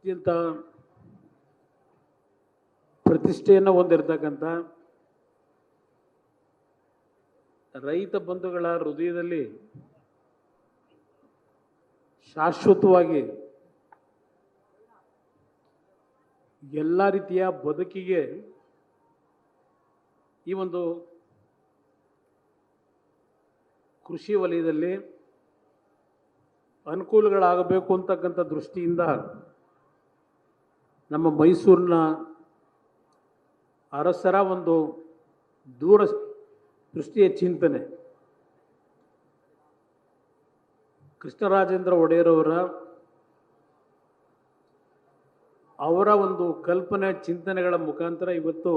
ಅತ್ಯಂತ ಪ್ರತಿಷ್ಠೆಯನ್ನು ಹೊಂದಿರತಕ್ಕಂಥ ರೈತ ಬಂಧುಗಳ ಹೃದಯದಲ್ಲಿ ಶಾಶ್ವತವಾಗಿ ಎಲ್ಲ ರೀತಿಯ ಬದುಕಿಗೆ ಈ ಒಂದು ಕೃಷಿ ವಲಯದಲ್ಲಿ ಅನುಕೂಲಗಳಾಗಬೇಕು ಅಂತಕ್ಕಂಥ ದೃಷ್ಟಿಯಿಂದ ನಮ್ಮ ಮೈಸೂರಿನ ಅರಸರ ಒಂದು ದೂರ ದೃಷ್ಟಿಯ ಚಿಂತನೆ ಕೃಷ್ಣರಾಜೇಂದ್ರ ಒಡೆಯರವರ ಒಂದು ಕಲ್ಪನೆ ಚಿಂತನೆಗಳ ಮುಖಾಂತರ ಇವತ್ತು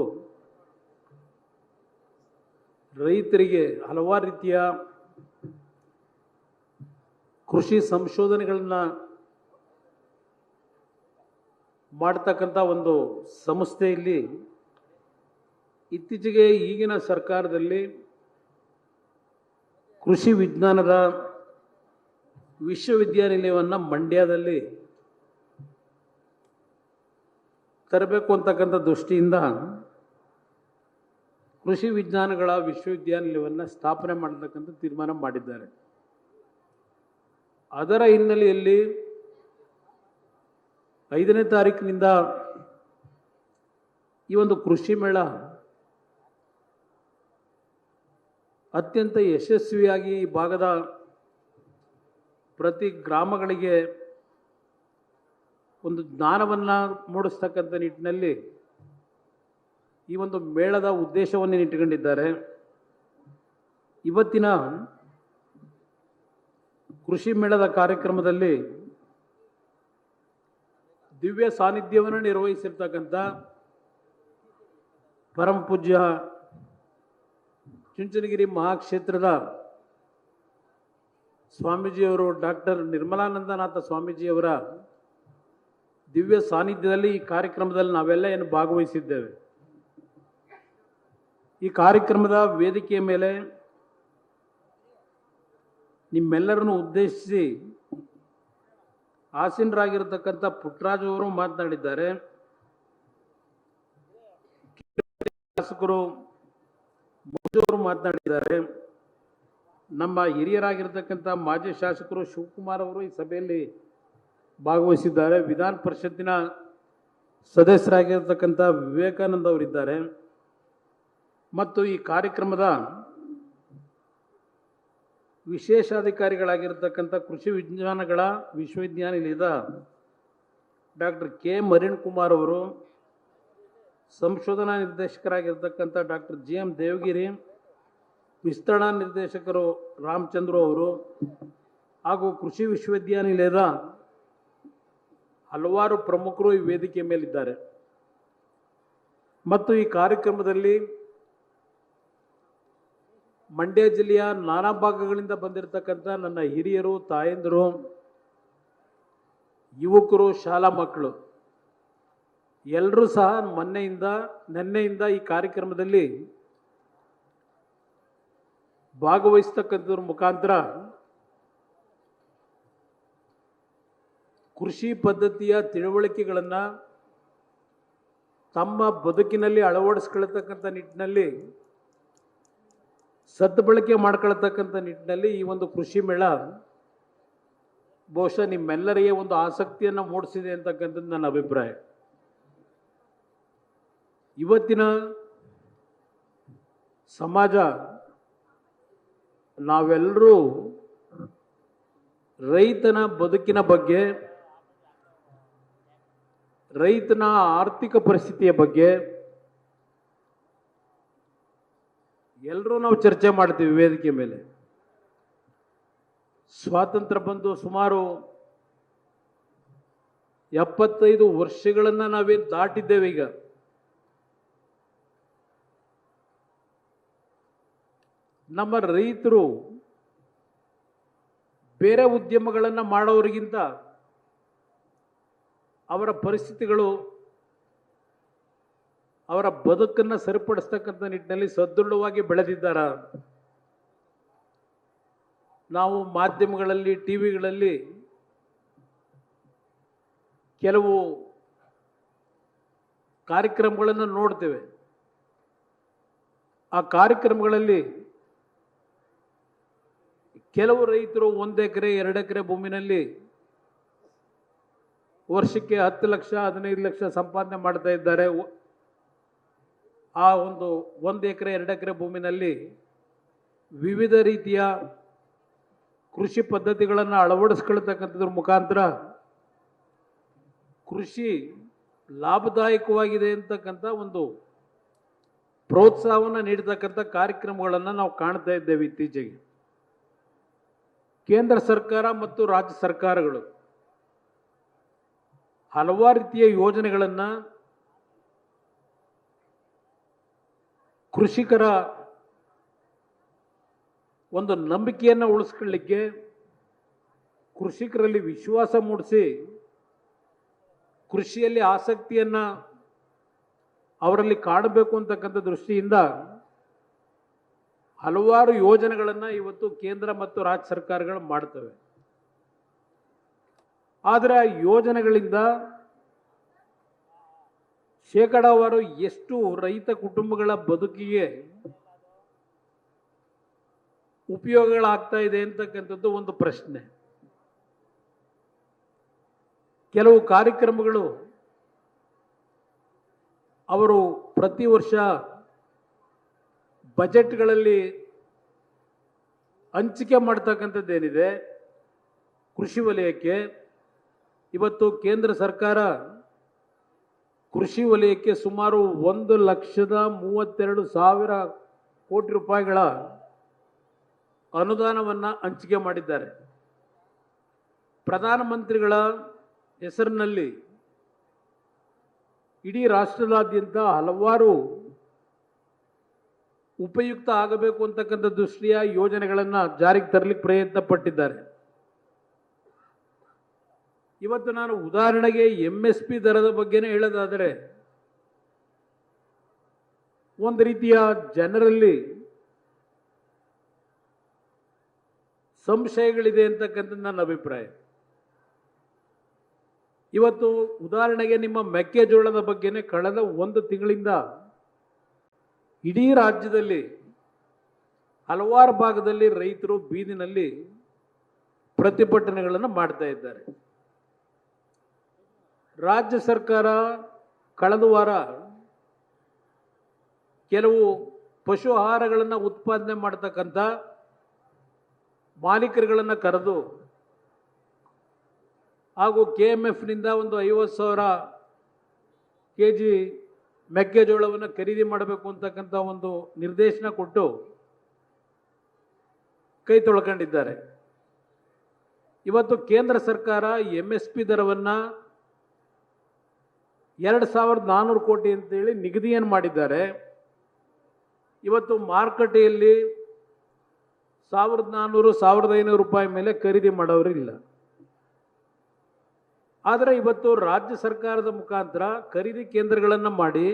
ರೈತರಿಗೆ ಹಲವಾರು ರೀತಿಯ ಕೃಷಿ ಸಂಶೋಧನೆಗಳನ್ನ ಮಾಡ್ತಕ್ಕಂಥ ಒಂದು ಸಂಸ್ಥೆಯಲ್ಲಿ ಇತ್ತೀಚೆಗೆ ಈಗಿನ ಸರ್ಕಾರದಲ್ಲಿ ಕೃಷಿ ವಿಜ್ಞಾನದ ವಿಶ್ವವಿದ್ಯಾನಿಲಯವನ್ನು ಮಂಡ್ಯದಲ್ಲಿ ತರಬೇಕು ಅಂತಕ್ಕಂಥ ದೃಷ್ಟಿಯಿಂದ ಕೃಷಿ ವಿಜ್ಞಾನಗಳ ವಿಶ್ವವಿದ್ಯಾನಿಲಯವನ್ನು ಸ್ಥಾಪನೆ ಮಾಡತಕ್ಕಂಥ ತೀರ್ಮಾನ ಮಾಡಿದ್ದಾರೆ. ಅದರ ಹಿನ್ನೆಲೆಯಲ್ಲಿ 5ನೇ ತಾರೀಕಿನಿಂದ ಈ ಒಂದು ಕೃಷಿ ಮೇಳ ಅತ್ಯಂತ ಯಶಸ್ವಿಯಾಗಿ ಈ ಭಾಗದ ಪ್ರತಿ ಗ್ರಾಮಗಳಿಗೆ ಒಂದು ಜ್ಞಾನವನ್ನು ಮೂಡಿಸ್ತಕ್ಕಂಥ ನಿಟ್ಟಿನಲ್ಲಿ ಈ ಒಂದು ಮೇಳದ ಉದ್ದೇಶವನ್ನು ಇಟ್ಟುಕೊಂಡಿದ್ದಾರೆ. ಇವತ್ತಿನ ಕೃಷಿ ಮೇಳದ ಕಾರ್ಯಕ್ರಮದಲ್ಲಿ ದಿವ್ಯ ಸಾನ್ನಿಧ್ಯವನ್ನು ನಿರ್ವಹಿಸಿರ್ತಕ್ಕಂಥ ಪರಮ ಪೂಜ್ಯ ಚುಂಚನಗಿರಿ ಮಹಾಕ್ಷೇತ್ರದ ಸ್ವಾಮೀಜಿಯವರು ಡಾಕ್ಟರ್ ನಿರ್ಮಲಾನಂದನಾಥ ಸ್ವಾಮೀಜಿಯವರ ದಿವ್ಯ ಸಾನ್ನಿಧ್ಯದಲ್ಲಿ ಈ ಕಾರ್ಯಕ್ರಮದಲ್ಲಿ ನಾವೆಲ್ಲ ಏನು ಭಾಗವಹಿಸಿದ್ದೇವೆ. ಈ ಕಾರ್ಯಕ್ರಮದ ವೇದಿಕೆಯ ಮೇಲೆ ನಿಮ್ಮೆಲ್ಲರನ್ನು ಉದ್ದೇಶಿಸಿ ಆಸೀನರಾಗಿರತಕ್ಕಂಥ ಪುಟ್ಟರಾಜು ಅವರು ಮಾತನಾಡಿದ್ದಾರೆ. ಶಾಸಕರು ಮೋದಿಯವರು ಮಾತನಾಡಿದ್ದಾರೆ. ನಮ್ಮ ಹಿರಿಯರಾಗಿರ್ತಕ್ಕಂಥ ಮಾಜಿ ಶಾಸಕರು ಶಿವಕುಮಾರ್ ಅವರು ಈ ಸಭೆಯಲ್ಲಿ ಭಾಗವಹಿಸಿದ್ದಾರೆ. ವಿಧಾನ ಪರಿಷತ್ತಿನ ಸದಸ್ಯರಾಗಿರ್ತಕ್ಕಂಥ ವಿವೇಕಾನಂದ ಅವರಿದ್ದಾರೆ. ಮತ್ತು ಈ ಕಾರ್ಯಕ್ರಮದ ವಿಶೇಷಾಧಿಕಾರಿಗಳಾಗಿರ್ತಕ್ಕಂಥ ಕೃಷಿ ವಿಜ್ಞಾನಗಳ ವಿಶ್ವವಿದ್ಯಾನಿಲಯದ ಡಾಕ್ಟರ್ ಕೆ ಮರಿಣ್ ಕುಮಾರ್ ಅವರು, ಸಂಶೋಧನಾ ನಿರ್ದೇಶಕರಾಗಿರ್ತಕ್ಕಂಥ ಡಾಕ್ಟರ್ GM ದೇವಗಿರಿ, ವಿಸ್ತರಣಾ ನಿರ್ದೇಶಕರು ರಾಮಚಂದ್ರ ಅವರು ಹಾಗೂ ಕೃಷಿ ವಿಶ್ವವಿದ್ಯಾನಿಲಯದ ಹಲವಾರು ಪ್ರಮುಖರು ಈ ವೇದಿಕೆ ಮೇಲಿದ್ದಾರೆ. ಮತ್ತು ಈ ಕಾರ್ಯಕ್ರಮದಲ್ಲಿ ಮಂಡ್ಯ ಜಿಲ್ಲೆಯ ನಾನಾ ಭಾಗಗಳಿಂದ ಬಂದಿರತಕ್ಕಂಥ ನನ್ನ ಹಿರಿಯರು, ತಾಯಂದಿರು, ಯುವಕರು, ಶಾಲಾ ಮಕ್ಕಳು ಎಲ್ಲರೂ ಸಹ ನಿನ್ನೆಯಿಂದ ಈ ಕಾರ್ಯಕ್ರಮದಲ್ಲಿ ಭಾಗವಹಿಸ್ತಕ್ಕಂಥದ್ರ ಮುಖಾಂತರ ಕೃಷಿ ಪದ್ಧತಿಯ ತಿಳುವಳಿಕೆಗಳನ್ನು ತಮ್ಮ ಬದುಕಿನಲ್ಲಿ ಅಳವಡಿಸ್ಕೊಳ್ತಕ್ಕಂಥ ನಿಟ್ಟಿನಲ್ಲಿ ಸದ್ಬಳಕೆ ಮಾಡ್ಕೊಳ್ತಕ್ಕಂಥ ನಿಟ್ಟಿನಲ್ಲಿ ಈ ಒಂದು ಕೃಷಿ ಮೇಳ ಬಹುಶಃ ನಿಮ್ಮೆಲ್ಲರಿಗೆ ಒಂದು ಆಸಕ್ತಿಯನ್ನು ಮೂಡಿಸಿದೆ ಅಂತಕ್ಕಂಥದ್ದು ನನ್ನ ಅಭಿಪ್ರಾಯ. ಇವತ್ತಿನ ಸಮಾಜ ನಾವೆಲ್ಲರೂ ರೈತನ ಬದುಕಿನ ಬಗ್ಗೆ, ರೈತನ ಆರ್ಥಿಕ ಪರಿಸ್ಥಿತಿಯ ಬಗ್ಗೆ ಎಲ್ಲರೂ ನಾವು ಚರ್ಚೆ ಮಾಡ್ತೀವಿ ವೇದಿಕೆ ಮೇಲೆ. ಸ್ವಾತಂತ್ರ್ಯ ಬಂದು ಸುಮಾರು 75 ವರ್ಷಗಳನ್ನು ನಾವೇನು ದಾಟಿದ್ದೇವೆ. ಈಗ ನಮ್ಮ ರೈತರು ಬೇರೆ ಉದ್ಯಮಗಳನ್ನು ಮಾಡೋರಿಗಿಂತ ಅವರ ಪರಿಸ್ಥಿತಿಗಳು, ಅವರ ಬದುಕನ್ನು ಸರಿಪಡಿಸ್ತಕ್ಕಂಥ ನಿಟ್ಟಿನಲ್ಲಿ ಸದೃಢವಾಗಿ ಬೆಳೆದಿದ್ದಾರ. ನಾವು ಮಾಧ್ಯಮಗಳಲ್ಲಿ, ಟಿವಿಗಳಲ್ಲಿ ಕೆಲವು ಕಾರ್ಯಕ್ರಮಗಳನ್ನು ನೋಡ್ತೇವೆ. ಆ ಕಾರ್ಯಕ್ರಮಗಳಲ್ಲಿ ಕೆಲವು ರೈತರು 1 ಎಕರೆ 2 ಎಕರೆ ಭೂಮಿನಲ್ಲಿ ವರ್ಷಕ್ಕೆ 10 ಲಕ್ಷ 15 ಲಕ್ಷ ಸಂಪಾದನೆ ಮಾಡ್ತಾ ಇದ್ದಾರೆ. ಆ ಒಂದು 1 ಎಕರೆ 2 ಎಕರೆ ಭೂಮಿನಲ್ಲಿ ವಿವಿಧ ರೀತಿಯ ಕೃಷಿ ಪದ್ಧತಿಗಳನ್ನು ಅಳವಡಿಸ್ಕೊಳ್ತಕ್ಕಂಥದ್ರ ಮುಖಾಂತರ ಕೃಷಿ ಲಾಭದಾಯಕವಾಗಿದೆ ಅಂತಕ್ಕಂಥ ಒಂದು ಪ್ರೋತ್ಸಾಹವನ್ನು ನೀಡತಕ್ಕಂಥ ಕಾರ್ಯಕ್ರಮಗಳನ್ನು ನಾವು ಕಾಣ್ತಾ ಇದ್ದೇವೆ. ಇತ್ತೀಚೆಗೆ ಕೇಂದ್ರ ಸರ್ಕಾರ ಮತ್ತು ರಾಜ್ಯ ಸರ್ಕಾರಗಳು ಹಲವಾರು ರೀತಿಯ ಯೋಜನೆಗಳನ್ನು ಕೃಷಿಕರ ಒಂದು ನಂಬಿಕೆಯನ್ನು ಉಳಿಸ್ಕೊಳ್ಳಿಕ್ಕೆ, ಕೃಷಿಕರಲ್ಲಿ ವಿಶ್ವಾಸ ಮೂಡಿಸಿ ಕೃಷಿಯಲ್ಲಿ ಆಸಕ್ತಿಯನ್ನು ಅವರಲ್ಲಿ ಕಾಣಬೇಕು ಅಂತಕ್ಕಂಥ ದೃಷ್ಟಿಯಿಂದ ಹಲವಾರು ಯೋಜನೆಗಳನ್ನು ಇವತ್ತು ಕೇಂದ್ರ ಮತ್ತು ರಾಜ್ಯ ಸರ್ಕಾರಗಳು ಮಾಡ್ತವೆ. ಆದರೆ ಆ ಯೋಜನೆಗಳಿಂದ ಶೇಕಡಾವಾರು ಎಷ್ಟು ರೈತ ಕುಟುಂಬಗಳ ಬದುಕಿಗೆ ಉಪಯೋಗಗಳಾಗ್ತಾ ಇದೆ ಅಂತಕ್ಕಂಥದ್ದು ಒಂದು ಪ್ರಶ್ನೆ. ಕೆಲವು ಕಾರ್ಯಕ್ರಮಗಳು ಅವರು ಪ್ರತಿ ವರ್ಷ ಬಜೆಟ್ಗಳಲ್ಲಿ ಹಂಚಿಕೆ ಮಾಡ್ತಕ್ಕಂಥದ್ದೇನಿದೆ ಕೃಷಿ ವಲಯಕ್ಕೆ, ಇವತ್ತು ಕೇಂದ್ರ ಸರ್ಕಾರ ಕೃಷಿ ವಲಯಕ್ಕೆ ಸುಮಾರು 1,32,000 ಕೋಟಿ ರೂಪಾಯಿಗಳ ಅನುದಾನವನ್ನು ಹಂಚಿಕೆ ಮಾಡಿದ್ದಾರೆ. ಪ್ರಧಾನಮಂತ್ರಿಗಳ ಹೆಸರಿನಲ್ಲಿ ಇಡೀ ರಾಷ್ಟ್ರದಾದ್ಯಂತ ಹಲವಾರು ಉಪಯುಕ್ತ ಆಗಬೇಕು ಅಂತಕ್ಕಂಥ ದೃಷ್ಟಿಯ ಯೋಜನೆಗಳನ್ನು ಜಾರಿಗೆ ತರಲಿಕ್ಕೆ ಪ್ರಯತ್ನ ಪಟ್ಟಿದ್ದಾರೆ. ಇವತ್ತು ನಾನು ಉದಾಹರಣೆಗೆ MSP ದರದ ಬಗ್ಗೆನೇ ಹೇಳೋದಾದರೆ, ಒಂದು ರೀತಿಯ ಜನರಲ್ಲಿ ಸಂಶಯಗಳಿದೆ ಅಂತಕ್ಕಂಥದ್ದು ನನ್ನ ಅಭಿಪ್ರಾಯ. ಇವತ್ತು ಉದಾಹರಣೆಗೆ ನಿಮ್ಮ ಮೆಕ್ಕೆಜೋಳದ ಬಗ್ಗೆನೇ ಕಳೆದ 1 ತಿಂಗಳಿಂದ ಇಡೀ ರಾಜ್ಯದಲ್ಲಿ ಹಲವಾರು ಭಾಗದಲ್ಲಿ ರೈತರು ಬೀದಿನಲ್ಲಿ ಪ್ರತಿಭಟನೆಗಳನ್ನು ಮಾಡ್ತಾ ಇದ್ದಾರೆ. ರಾಜ್ಯ ಸರ್ಕಾರ ಕಳೆದ ವಾರ ಕೆಲವು ಪಶು ಆಹಾರಗಳನ್ನು ಉತ್ಪಾದನೆ ಮಾಡತಕ್ಕಂಥ ಮಾಲೀಕರುಗಳನ್ನು ಕರೆದು ಹಾಗೂ KMFನಿಂದ ಒಂದು 50,000 kg ಮೆಕ್ಕೆಜೋಳವನ್ನು ಖರೀದಿ ಮಾಡಬೇಕು ಅಂತಕ್ಕಂಥ ಒಂದು ನಿರ್ದೇಶನ ಕೊಟ್ಟು ಕೈ ತೊಳ್ಕೊಂಡಿದ್ದಾರೆ. ಇವತ್ತು ಕೇಂದ್ರ ಸರ್ಕಾರ MSP ದರವನ್ನು 2,400 ಕೋಟಿ ಅಂತೇಳಿ ನಿಗದಿಯನ್ನು ಮಾಡಿದ್ದಾರೆ. ಇವತ್ತು ಮಾರುಕಟ್ಟೆಯಲ್ಲಿ 1,400 1,500 ರೂಪಾಯಿ ಮೇಲೆ ಖರೀದಿ ಮಾಡೋರಿಲ್ಲ. ಆದರೆ ಇವತ್ತು ರಾಜ್ಯ ಸರ್ಕಾರದ ಮುಖಾಂತರ ಖರೀದಿ ಕೇಂದ್ರಗಳನ್ನು ಮಾಡಿ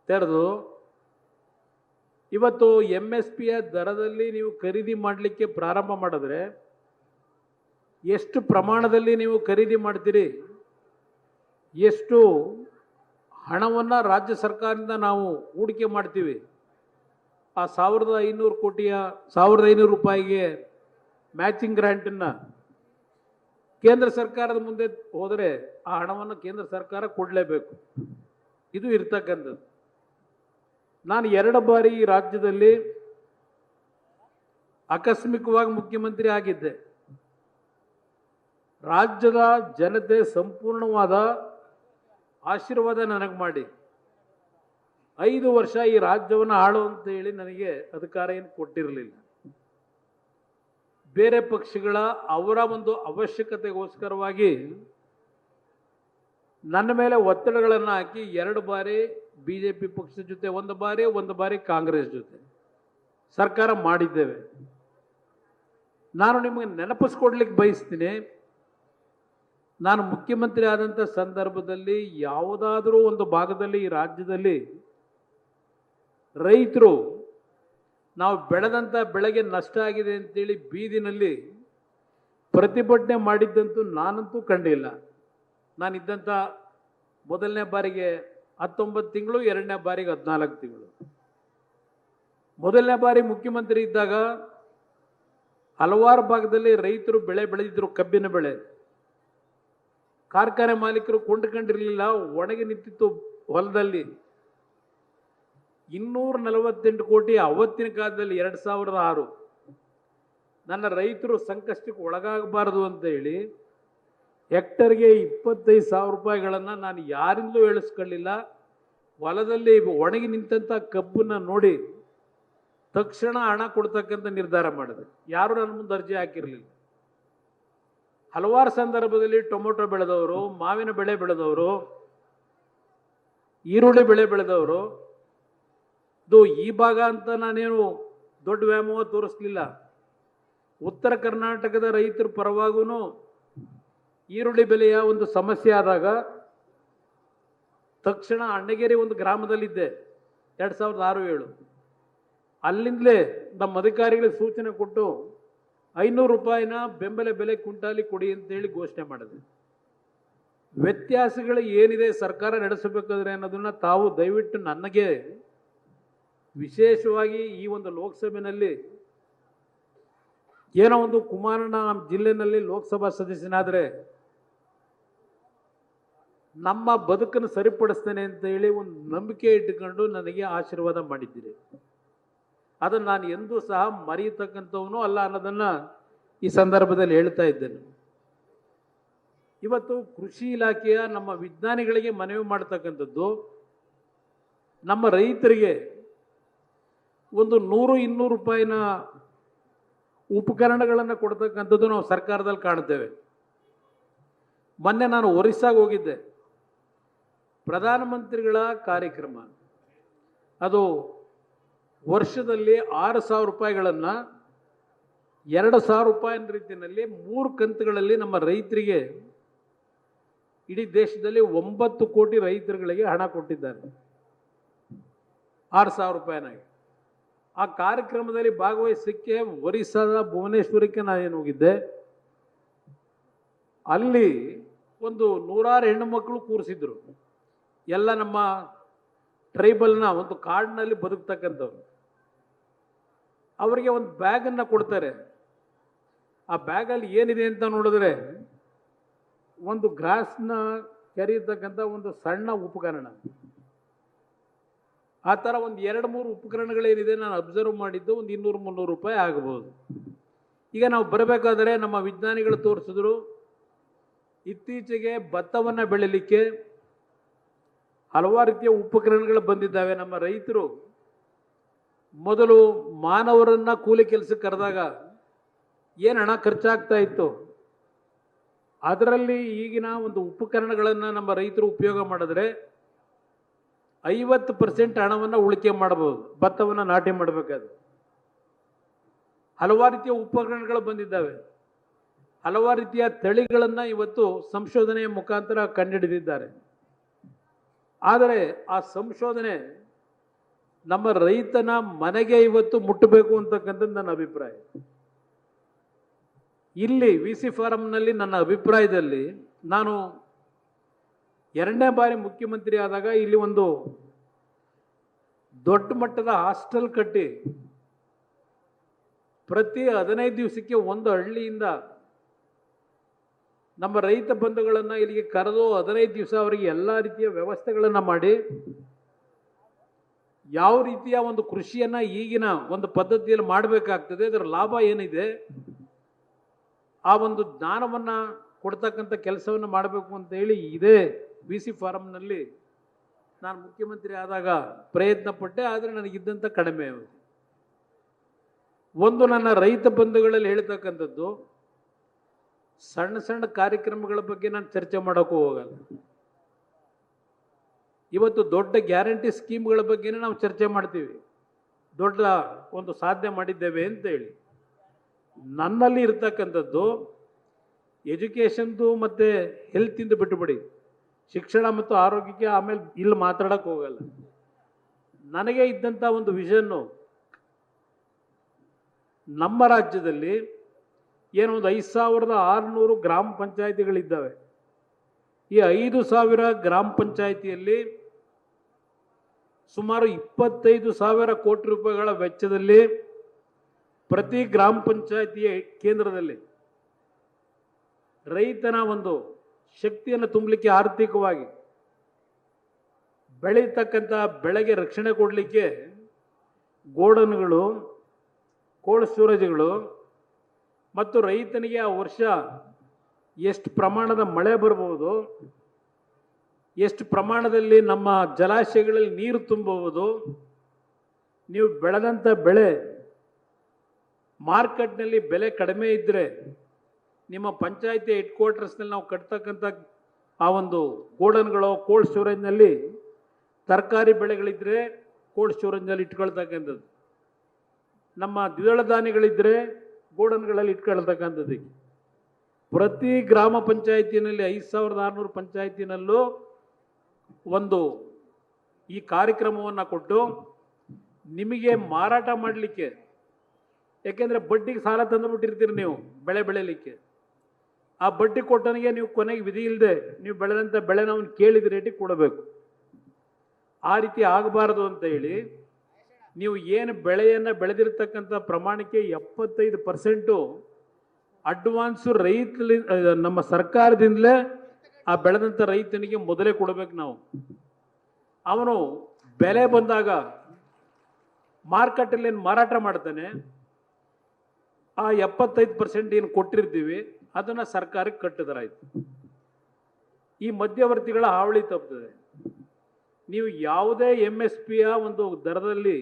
ತೆರೆದು ಇವತ್ತು MSPಯ ದರದಲ್ಲಿ ನೀವು ಖರೀದಿ ಮಾಡಲಿಕ್ಕೆ ಪ್ರಾರಂಭ ಮಾಡಿದ್ರೆ ಎಷ್ಟು ಪ್ರಮಾಣದಲ್ಲಿ ನೀವು ಖರೀದಿ ಮಾಡ್ತೀರಿ, ಎಷ್ಟು ಹಣವನ್ನು ರಾಜ್ಯ ಸರ್ಕಾರದಿಂದ ನಾವು ಹೂಡಿಕೆ ಮಾಡ್ತೀವಿ, ಆ 1,500 ಕೋಟಿಯ 1,500 ರೂಪಾಯಿಗೆ ಮ್ಯಾಚಿಂಗ್ ಗ್ರಾಂಟನ್ನು ಕೇಂದ್ರ ಸರ್ಕಾರದ ಮುಂದೆ ಹೋದರೆ ಆ ಹಣವನ್ನು ಕೇಂದ್ರ ಸರ್ಕಾರ ಕೊಡಲೇಬೇಕು. ಇದು ಇರ್ತಕ್ಕಂಥದ್ದು. ನಾನು 2 ಬಾರಿ ಈ ರಾಜ್ಯದಲ್ಲಿ ಆಕಸ್ಮಿಕವಾಗಿ ಮುಖ್ಯಮಂತ್ರಿ ಆಗಿದ್ದೆ. ರಾಜ್ಯದ ಜನತೆ ಸಂಪೂರ್ಣವಾದ ಆಶೀರ್ವಾದ ನನಗೆ ಮಾಡಿ 5 ವರ್ಷ ಈ ರಾಜ್ಯವನ್ನು ಆಳು ಅಂತ ಹೇಳಿ ನನಗೆ ಅಧಿಕಾರ ಏನು ಕೊಟ್ಟಿರಲಿಲ್ಲ. ಬೇರೆ ಪಕ್ಷಗಳ ಅವರ ಒಂದು ಅವಶ್ಯಕತೆಗೋಸ್ಕರವಾಗಿ ನನ್ನ ಮೇಲೆ ಒತ್ತಡಗಳನ್ನು ಹಾಕಿ 2 ಬಾರಿ BJP ಪಕ್ಷದ ಜೊತೆ, 1 ಬಾರಿ ಕಾಂಗ್ರೆಸ್ ಜೊತೆ ಸರ್ಕಾರ ಮಾಡಿದ್ದೇವೆ. ನಾನು ನಿಮಗೆ ನೆನಪಿಸ್ಕೊಡ್ಲಿಕ್ಕೆ ಬಯಸ್ತೀನಿ, ನಾನು ಮುಖ್ಯಮಂತ್ರಿ ಆದಂಥ ಸಂದರ್ಭದಲ್ಲಿ ಯಾವುದಾದರೂ ಒಂದು ಭಾಗದಲ್ಲಿ ಈ ರಾಜ್ಯದಲ್ಲಿ ರೈತರು ನಾವು ಬೆಳೆದಂಥ ಬೆಳೆಗೆ ನಷ್ಟ ಆಗಿದೆ ಅಂತೇಳಿ ಬೀದಿನಲ್ಲಿ ಪ್ರತಿಭಟನೆ ಮಾಡಿದ್ದಂತೂ ನಾನಂತೂ ಕಂಡಿಲ್ಲ. ನಾನಿದ್ದಂಥ ಮೊದಲನೇ ಬಾರಿಗೆ 19 ತಿಂಗಳು, ಎರಡನೇ ಬಾರಿಗೆ 14 ತಿಂಗಳು. ಮೊದಲನೇ ಬಾರಿ ಮುಖ್ಯಮಂತ್ರಿ ಇದ್ದಾಗ ಹಲವಾರು ಭಾಗದಲ್ಲಿ ರೈತರು ಬೆಳೆ ಬೆಳೆದಿದ್ರು, ಕಬ್ಬಿನ ಬೆಳೆ. ಕಾರ್ಖಾನೆ ಮಾಲೀಕರು ಕೊಂಡ್ಕೊಂಡಿರಲಿಲ್ಲ, ಒಣಗಿ ನಿಂತಿತ್ತು ಹೊಲದಲ್ಲಿ. 248 ಕೋಟಿ ಅವತ್ತಿನ ಕಾಲದಲ್ಲಿ 2006. ನನ್ನ ರೈತರು ಸಂಕಷ್ಟಕ್ಕೆ ಒಳಗಾಗಬಾರದು ಅಂತ ಹೇಳಿ ಹೆಕ್ಟರ್ಗೆ 25,000 ರೂಪಾಯಿಗಳನ್ನು ನಾನು ಯಾರಿಂದಲೂ ಹೇಳಿಸ್ಕೊಳ್ಳಿಲ್ಲ. ಹೊಲದಲ್ಲಿ ಒಣಗಿ ನಿಂತಂಥ ಕಬ್ಬನ್ನ ನೋಡಿ ತಕ್ಷಣ ಹಣ ಕೊಡ್ತಕ್ಕಂಥ ನಿರ್ಧಾರ ಮಾಡಿದೆ. ಯಾರು ನನ್ನ ಮುಂದೆ ಅರ್ಜಿ ಹಾಕಿರಲಿಲ್ಲ. ಹಲವಾರು ಸಂದರ್ಭದಲ್ಲಿ ಟೊಮೊಟೊ ಬೆಳೆದವರು, ಮಾವಿನ ಬೆಳೆ ಬೆಳೆದವರು, ಈರುಳ್ಳಿ ಬೆಳೆ ಬೆಳೆದವರು, ಇದು ಈ ಭಾಗ ಅಂತ ನಾನೇನು ದೊಡ್ಡ ವ್ಯಾಮೋಹ ತೋರಿಸ್ಲಿಲ್ಲ. ಉತ್ತರ ಕರ್ನಾಟಕದ ರೈತರ ಪರವಾಗೂ ಈರುಳ್ಳಿ ಬೆಲೆಯ ಒಂದು ಸಮಸ್ಯೆ ಆದಾಗ ತಕ್ಷಣ ಅಣ್ಣಗೇರಿ ಒಂದು ಗ್ರಾಮದಲ್ಲಿದ್ದೆ 2006-7. ಅಲ್ಲಿಂದಲೇ ನಮ್ಮ ಅಧಿಕಾರಿಗಳಿಗೆ ಸೂಚನೆ ಕೊಟ್ಟು 500 ರೂಪಾಯಿನ ಬೆಂಬಲ ಬೆಲೆ ಕ್ವಿಂಟಾಲಿ ಕೊಡಿ ಅಂತೇಳಿ ಘೋಷಣೆ ಮಾಡಿದೆ. ವ್ಯತ್ಯಾಸಗಳು ಏನಿದೆ ಸರ್ಕಾರ ನಡೆಸಬೇಕಾದ್ರೆ ಅನ್ನೋದನ್ನ ತಾವು ದಯವಿಟ್ಟು ನನಗೆ ವಿಶೇಷವಾಗಿ ಈ ಒಂದು ಲೋಕಸಭೆಯಲ್ಲಿ ಏನೋ ಒಂದು ಕುಮಾರಣ್ಣ ನಮ್ಮ ಜಿಲ್ಲೆನಲ್ಲಿ ಲೋಕಸಭಾ ಸದಸ್ಯನಾದರೆ ನಮ್ಮ ಬದುಕನ್ನು ಸರಿಪಡಿಸ್ತೇನೆ ಅಂತ ಹೇಳಿ ಒಂದು ನಂಬಿಕೆ ಇಟ್ಟುಕೊಂಡು ನನಗೆ ಆಶೀರ್ವಾದ ಮಾಡಿದ್ದೀರಿ. ಅದನ್ನು ನಾನು ಎಂದೂ ಸಹ ಮರೆಯತಕ್ಕಂಥವನು ಅಲ್ಲ ಅನ್ನೋದನ್ನು ಈ ಸಂದರ್ಭದಲ್ಲಿ ಹೇಳ್ತಾ ಇದ್ದೇನೆ. ಇವತ್ತು ಕೃಷಿ ಇಲಾಖೆಯ ನಮ್ಮ ವಿಜ್ಞಾನಿಗಳಿಗೆ ಮನವಿ ಮಾಡ್ತಕ್ಕಂಥದ್ದು, ನಮ್ಮ ರೈತರಿಗೆ ಒಂದು 100-200 ರೂಪಾಯಿನ ಉಪಕರಣಗಳನ್ನು ಕೊಡ್ತಕ್ಕಂಥದ್ದು ನಾವು ಸರ್ಕಾರದಲ್ಲಿ ಕಾಣ್ತೇವೆ. ಮೊನ್ನೆ ನಾನು ಒರಿಸ್ಸಾಗೆ ಹೋಗಿದ್ದೆ. ಪ್ರಧಾನಮಂತ್ರಿಗಳ ಕಾರ್ಯಕ್ರಮ ಅದು ವರ್ಷದಲ್ಲಿ 6,000 ರೂಪಾಯಿಗಳನ್ನು 2,000 ರೂಪಾಯಿನ ರೀತಿಯಲ್ಲಿ 3 ಕಂತುಗಳಲ್ಲಿ ನಮ್ಮ ರೈತರಿಗೆ, ಇಡೀ ದೇಶದಲ್ಲಿ 9 ಕೋಟಿ ರೈತರುಗಳಿಗೆ ಹಣ ಕೊಟ್ಟಿದ್ದಾರೆ 6,000 ರೂಪಾಯಿನಾಗಿ. ಆ ಕಾರ್ಯಕ್ರಮದಲ್ಲಿ ಭಾಗವಹಿಸಲಿಕ್ಕೆ ಒರಿಸ್ಸಾದ ಭುವನೇಶ್ವರಕ್ಕೆ ನಾನೇನು ಹೋಗಿದ್ದೆ. ಅಲ್ಲಿ ಒಂದು 100 ಹೆಣ್ಣು ಮಕ್ಕಳು ಕೂರಿಸಿದ್ರು. ಎಲ್ಲ ನಮ್ಮ ಟ್ರೈಬಲ್ನ ಒಂದು ಕಾಡಿನಲ್ಲಿ ಬದುಕ್ತಕ್ಕಂಥವ್ರು. ಅವರಿಗೆ ಒಂದು ಬ್ಯಾಗನ್ನು ಕೊಡ್ತಾರೆ. ಆ ಬ್ಯಾಗಲ್ಲಿ ಏನಿದೆ ಅಂತ ನೋಡಿದ್ರೆ ಒಂದು ಗ್ರಾಸ್ನ ಕೆರೆಯತಕ್ಕಂಥ ಒಂದು ಸಣ್ಣ ಉಪಕರಣ. ಆ ಥರ ಒಂದು 2-3 ಉಪಕರಣಗಳೇನಿದೆ ನಾನು ಅಬ್ಸರ್ವ್ ಮಾಡಿದ್ದು ಒಂದು 200-300 ರೂಪಾಯಿ ಆಗಬಹುದು. ಈಗ ನಾವು ಬರಬೇಕಾದರೆ ನಮ್ಮ ವಿಜ್ಞಾನಿಗಳು ತೋರಿಸಿದ್ರು, ಇತ್ತೀಚೆಗೆ ಭತ್ತವನ್ನು ಬೆಳೀಲಿಕ್ಕೆ ಹಲವಾರು ರೀತಿಯ ಉಪಕರಣಗಳು ಬಂದಿದ್ದಾವೆ. ನಮ್ಮ ರೈತರು ಮೊದಲು ಮಾನವರನ್ನ ಕೂಲಿ ಕೆಲಸಕ್ಕೆ ಕರೆದಾಗ ಏನು ಹಣ ಖರ್ಚಾಗ್ತಾ ಇತ್ತು, ಅದರಲ್ಲಿ ಈಗಿನ ಒಂದು ಉಪಕರಣಗಳನ್ನು ನಮ್ಮ ರೈತರು ಉಪಯೋಗ ಮಾಡಿದ್ರೆ 50% ಹಣವನ್ನು ಉಳಿಕೆ ಮಾಡಬಹುದು. ಭತ್ತವನ್ನು ನಾಟಿ ಮಾಡಬೇಕಾದ್ರೆ ಹಲವಾರು ರೀತಿಯ ಉಪಕರಣಗಳು ಬಂದಿದ್ದಾವೆ. ಹಲವಾರು ರೀತಿಯ ತಳಿಗಳನ್ನು ಇವತ್ತು ಸಂಶೋಧನೆಯ ಮುಖಾಂತರ ಕಂಡುಹಿಡಿದಿದ್ದಾರೆ. ಆದರೆ ಆ ಸಂಶೋಧನೆ ನಮ್ಮ ರೈತನ ಮನೆಗೆ ಇವತ್ತು ಮುಟ್ಟಬೇಕು ಅಂತಕ್ಕಂಥದ್ದು ನನ್ನ ಅಭಿಪ್ರಾಯ. ಇಲ್ಲಿ VC ಫಾರಂನಲ್ಲಿ ನನ್ನ ಅಭಿಪ್ರಾಯದಲ್ಲಿ ನಾನು 2ನೇ ಬಾರಿ ಮುಖ್ಯಮಂತ್ರಿ ಆದಾಗ ಇಲ್ಲಿ ಒಂದು ದೊಡ್ಡ ಮಟ್ಟದ ಹಾಸ್ಟೆಲ್ ಕಟ್ಟಿ ಪ್ರತಿ 15 ದಿವಸಕ್ಕೆ ಒಂದು ಹಳ್ಳಿಯಿಂದ ನಮ್ಮ ರೈತ ಬಂಧುಗಳನ್ನು ಇಲ್ಲಿಗೆ ಕರೆದು 15 ದಿವಸ ಅವರಿಗೆ ಎಲ್ಲ ರೀತಿಯ ವ್ಯವಸ್ಥೆಗಳನ್ನು ಮಾಡಿ ಯಾವ ರೀತಿಯ ಒಂದು ಕೃಷಿಯನ್ನು ಈಗಿನ ಒಂದು ಪದ್ಧತಿಯಲ್ಲಿ ಮಾಡಬೇಕಾಗ್ತದೆ, ಅದರ ಲಾಭ ಏನಿದೆ, ಆ ಒಂದು ಜ್ಞಾನವನ್ನು ಕೊಡ್ತಕ್ಕಂಥ ಕೆಲಸವನ್ನು ಮಾಡಬೇಕು ಅಂತ ಹೇಳಿ ಇದೇ VC ಫಾರಂನಲ್ಲಿ ನಾನು ಮುಖ್ಯಮಂತ್ರಿ ಆದಾಗ ಪ್ರಯತ್ನ ಪಟ್ಟೆ. ಆದರೆ ನನಗಿದ್ದಂಥ ಕಡಿಮೆ ಒಂದು ನನ್ನ ರೈತ ಬಂಧುಗಳಲ್ಲಿ ಹೇಳ್ತಕ್ಕಂಥದ್ದು, ಸಣ್ಣ ಸಣ್ಣ ಕಾರ್ಯಕ್ರಮಗಳ ಬಗ್ಗೆ ನಾನು ಚರ್ಚೆ ಮಾಡೋಕ್ಕೂ ಹೋಗಲ್ಲ. ಇವತ್ತು ದೊಡ್ಡ ಗ್ಯಾರಂಟಿ ಸ್ಕೀಮ್ಗಳ ಬಗ್ಗೆನೇ ನಾವು ಚರ್ಚೆ ಮಾಡ್ತೀವಿ, ದೊಡ್ಡ ಒಂದು ಸಾಧನೆ ಮಾಡಿದ್ದೇವೆ ಅಂತ ಹೇಳಿ. ನನ್ನಲ್ಲಿ ಇರ್ತಕ್ಕಂಥದ್ದು ಎಜುಕೇಷನ್ದು ಮತ್ತು ಹೆಲ್ತಿಂದು ಬಿಟ್ಟುಬಿಡಿ, ಶಿಕ್ಷಣ ಮತ್ತು ಆರೋಗ್ಯಕ್ಕೆ ಆಮೇಲೆ ಇಲ್ಲಿ ಮಾತಾಡೋಕ್ಕೆ ಹೋಗಲ್ಲ. ನನಗೆ ಇದ್ದಂಥ ಒಂದು ವಿಷನ್ನು ನಮ್ಮ ರಾಜ್ಯದಲ್ಲಿ ಏನು ಒಂದು 5,600 ಗ್ರಾಮ ಪಂಚಾಯಿತಿಗಳಿದ್ದಾವೆ. ಈ 5,000 ಗ್ರಾಮ ಪಂಚಾಯಿತಿಯಲ್ಲಿ ಸುಮಾರು 25,000 ಕೋಟಿ ರೂಪಾಯಿಗಳ ವೆಚ್ಚದಲ್ಲಿ ಪ್ರತಿ ಗ್ರಾಮ ಪಂಚಾಯಿತಿಯ ಕೇಂದ್ರದಲ್ಲಿ ರೈತನ ಒಂದು ಶಕ್ತಿಯನ್ನು ತುಂಬಲಿಕ್ಕೆ, ಆರ್ಥಿಕವಾಗಿ ಬೆಳೀತಕ್ಕಂಥ ಬೆಳೆಗೆ ರಕ್ಷಣೆ ಕೊಡಲಿಕ್ಕೆ ಗೋಡನ್ಗಳು, ಕೋಲ್ಡ್ ಸ್ಟೋರೇಜ್ಗಳು ಮತ್ತು ರೈತನಿಗೆ ಆ ವರ್ಷ ಎಷ್ಟು ಪ್ರಮಾಣದ ಮಳೆ ಬರಬಹುದು, ಎಷ್ಟು ಪ್ರಮಾಣದಲ್ಲಿ ನಮ್ಮ ಜಲಾಶಯಗಳಲ್ಲಿ ನೀರು ತುಂಬಬಹುದು, ನೀವು ಬೆಳೆದಂಥ ಬೆಳೆ ಮಾರ್ಕೆಟ್ನಲ್ಲಿ ಬೆಲೆ ಕಡಿಮೆ ಇದ್ದರೆ ನಿಮ್ಮ ಪಂಚಾಯಿತಿ ಹೆಡ್ ಕ್ವಾರ್ಟರ್ಸ್ನಲ್ಲಿ ನಾವು ಕಟ್ತಕ್ಕಂಥ ಆ ಒಂದು ಗೋಡನ್ಗಳು, ಕೋಲ್ಡ್ ಸ್ಟೋರೇಜ್ನಲ್ಲಿ ತರಕಾರಿ ಬೆಳೆಗಳಿದ್ದರೆ ಕೋಲ್ಡ್ ಸ್ಟೋರೇಜ್ನಲ್ಲಿ ಇಟ್ಕೊಳ್ತಕ್ಕಂಥದ್ದು, ನಮ್ಮ ದ್ವಿದಳ ಧಾನ್ಯಗಳಿದ್ದರೆ ಗೋಡನ್ಗಳಲ್ಲಿ ಇಟ್ಕೊಳ್ತಕ್ಕಂಥದ್ದು. ಪ್ರತಿ ಗ್ರಾಮ ಪಂಚಾಯಿತಿನಲ್ಲಿ 5,600 ಪಂಚಾಯಿತಿನಲ್ಲೂ ಒಂದು ಈ ಕಾರ್ಯಕ್ರಮವನ್ನು ಕೊಟ್ಟು ನಿಮಗೆ ಮಾರಾಟ ಮಾಡಲಿಕ್ಕೆ, ಯಾಕೆಂದರೆ ಬಡ್ಡಿಗೆ ಸಾಲ ತಂದುಬಿಟ್ಟಿರ್ತೀರಿ ನೀವು ಬೆಳೆ ಬೆಳೆಯಲಿಕ್ಕೆ, ಆ ಬಡ್ಡಿ ಕೊಟ್ಟನಿಗೆ ನೀವು ಕೊನೆಗೆ ವಿಧಿ ಇಲ್ಲದೆ ನೀವು ಬೆಳೆದಂಥ ಬೆಳೆನ ಅವನು ಕೇಳಿದ ರೇಟಿಗೆ ಕೊಡಬೇಕು. ಆ ರೀತಿ ಆಗಬಾರದು ಅಂತ ಹೇಳಿ ನೀವು ಏನು ಬೆಳೆಯನ್ನು ಬೆಳೆದಿರ್ತಕ್ಕಂಥ ಪ್ರಮಾಣಕ್ಕೆ 75% ಅಡ್ವಾನ್ಸು ನಮ್ಮ ಸರ್ಕಾರದಿಂದಲೇ ಆ ಬೆಳೆದಂಥ ರೈತನಿಗೆ ಮೊದಲೇ ಕೊಡಬೇಕು. ನಾವು ಅವನು ಬೆಲೆ ಬಂದಾಗ ಮಾರ್ಕೆಟಲ್ಲಿ ಏನು ಮಾರಾಟ ಮಾಡ್ತಾನೆ, ಆ 75% ಏನು ಕೊಟ್ಟಿರ್ತೀವಿ ಅದನ್ನು ಸರ್ಕಾರಕ್ಕೆ ಕಟ್ಟಿದರಾಯ್ತು. ಈ ಮಧ್ಯವರ್ತಿಗಳ ಹಾವಳಿ ತಪ್ಪುತ್ತದೆ. ನೀವು ಯಾವುದೇ MSPಯ ಒಂದು ದರದಲ್ಲಿ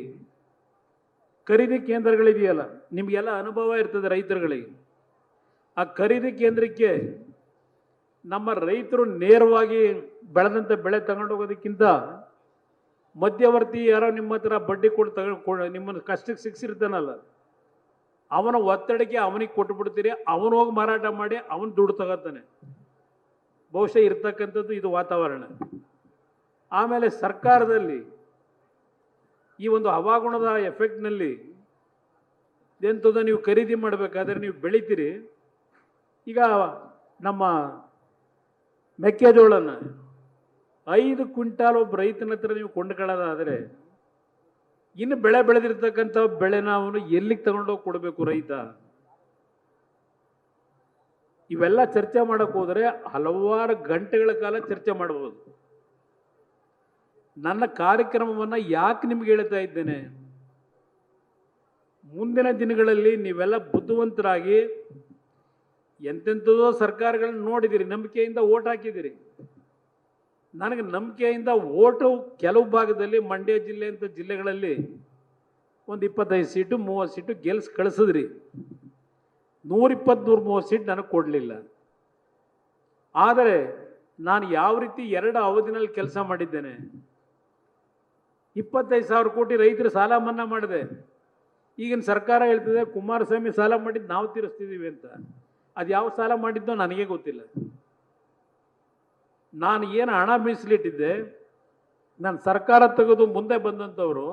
ಖರೀದಿ ಕೇಂದ್ರಗಳಿದೆಯಲ್ಲ, ನಿಮಗೆಲ್ಲ ಅನುಭವ ಇರ್ತದೆ ರೈತರುಗಳಿಗೆ. ಆ ಖರೀದಿ ಕೇಂದ್ರಕ್ಕೆ ನಮ್ಮ ರೈತರು ನೇರವಾಗಿ ಬೆಳೆದಂಥ ಬೆಳೆ ತಗೊಂಡು ಹೋಗೋದಕ್ಕಿಂತ ಮಧ್ಯವರ್ತಿ ಯಾರೋ ನಿಮ್ಮ ಹತ್ರ ಬಡ್ಡಿ ಕೊಟ್ಟು ನಿಮ್ಮನ್ನು ಕಷ್ಟಕ್ಕೆ ಸಿಕ್ಕಿಸಿರ್ತಾನಲ್ಲ, ಅವನ ಒತ್ತಡಕ್ಕೆ ಅವನಿಗೆ ಕೊಟ್ಟು ಬಿಡ್ತೀರಿ, ಅವನು ಹೋಗಿ ಮಾರಾಟ ಮಾಡಿ ಅವನು ದುಡ್ಡು ತಗೋತಾನೆ. ಬಹುಶಃ ಇರ್ತಕ್ಕಂಥದ್ದು ಇದು ವಾತಾವರಣ. ಆಮೇಲೆ ಸರ್ಕಾರದಲ್ಲಿ ಈ ಒಂದು ಹವಾಗುಣದ ಎಫೆಕ್ಟ್ನಲ್ಲಿ ಎಂಥದ್ದು ನೀವು ಖರೀದಿ ಮಾಡಬೇಕಾದ್ರೆ ನೀವು ಬೆಳಿತೀರಿ. ಈಗ ನಮ್ಮ ಮೆಕ್ಕೆಜೋಳನ 5 ಕ್ವಿಂಟಾಲ್ ಒಬ್ಬ ರೈತನ ಹತ್ರ ನೀವು ಕೊಂಡ್ಕೊಳ್ಳೋದಾದರೆ ಇನ್ನು ಬೆಳೆ ಬೆಳೆದಿರ್ತಕ್ಕಂಥ ಬೆಳೆನ ಅವನು ಎಲ್ಲಿಗೆ ತಗೊಂಡೋಗಿ ಕೊಡಬೇಕು ರೈತ? ಇವೆಲ್ಲ ಚರ್ಚೆ ಮಾಡಕ್ಕೆ ಹೋದರೆ ಹಲವಾರು ಗಂಟೆಗಳ ಕಾಲ ಚರ್ಚೆ ಮಾಡಬಹುದು. ನನ್ನ ಕಾರ್ಯಕ್ರಮವನ್ನು ಯಾಕೆ ನಿಮ್ಗೆ ಹೇಳ್ತಾ ಇದ್ದೇನೆ, ಮುಂದಿನ ದಿನಗಳಲ್ಲಿ ನೀವೆಲ್ಲ ಬುದ್ಧಿವಂತರಾಗಿ ಎಂತೆಂಥದೋ ಸರ್ಕಾರಗಳನ್ನ ನೋಡಿದಿರಿ, ನಂಬಿಕೆಯಿಂದ ಓಟ್ ಹಾಕಿದಿರಿ. ನನಗೆ ನಂಬಿಕೆಯಿಂದ ಓಟು ಕೆಲವು ಭಾಗದಲ್ಲಿ ಮಂಡ್ಯ ಜಿಲ್ಲೆ ಅಂತ ಜಿಲ್ಲೆಗಳಲ್ಲಿ ಒಂದು 25 ಸೀಟು 30 ಸೀಟು ಗೆಲ್ಸ್ ಕಳಿಸಿದ್ರಿ. 120-130 ಸೀಟ್ ನನಗೆ ಕೊಡಲಿಲ್ಲ. ಆದರೆ ನಾನು ಯಾವ ರೀತಿ 2 ಅವಧಿನಲ್ಲಿ ಕೆಲಸ ಮಾಡಿದ್ದೇನೆ, 25,000 ಕೋಟಿ ರೈತರ ಸಾಲ ಮನ್ನಾ ಮಾಡಿದೆ. ಈಗಿನ ಸರ್ಕಾರ ಹೇಳ್ತದೆ ಕುಮಾರಸ್ವಾಮಿ ಸಾಲ ಮಾಡಿದ್ದು ನಾವು ತೀರಿಸ್ತಿದ್ದೀವಿ ಅಂತ. ಅದು ಯಾವ ಸಾಲ ಮಾಡಿದ್ದೋ ನನಗೆ ಗೊತ್ತಿಲ್ಲ. ನಾನು ಏನು ಹಣ ಮೀಸಲಿಟ್ಟಿದ್ದೆ, ನಾನು ಸರ್ಕಾರ ತೆಗೆದು ಮುಂದೆ ಬಂದಂಥವರು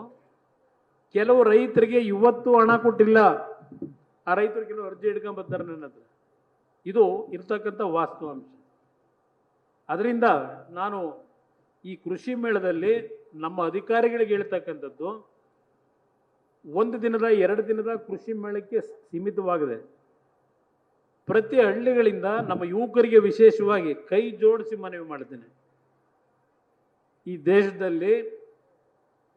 ಕೆಲವು ರೈತರಿಗೆ ಇವತ್ತು ಹಣ ಕೊಟ್ಟಿಲ್ಲ. ಆ ರೈತರು ಕೆಲವು ಅರ್ಜಿ ಹಿಡ್ಕೊಂಡ್ಬರ್ತಾರೆ ನನ್ನ ಹತ್ರ. ಇದು ಇರ್ತಕ್ಕಂಥ ವಾಸ್ತವಾಂಶ. ಅದರಿಂದ ನಾನು ಈ ಕೃಷಿ ಮೇಳದಲ್ಲಿ ನಮ್ಮ ಅಧಿಕಾರಿಗಳಿಗೆ ಹೇಳ್ತಕ್ಕಂಥದ್ದು, 1 ದಿನದ 2 ದಿನದ ಕೃಷಿ ಮೇಳಕ್ಕೆ ಸೀಮಿತವಾಗಿದೆ. ಪ್ರತಿ ಹಳ್ಳಿಗಳಿಂದ ನಮ್ಮ ಯುವಕರಿಗೆ ವಿಶೇಷವಾಗಿ ಕೈ ಜೋಡಿಸಿ ಮನವಿ ಮಾಡ್ತೇನೆ. ಈ ದೇಶದಲ್ಲಿ,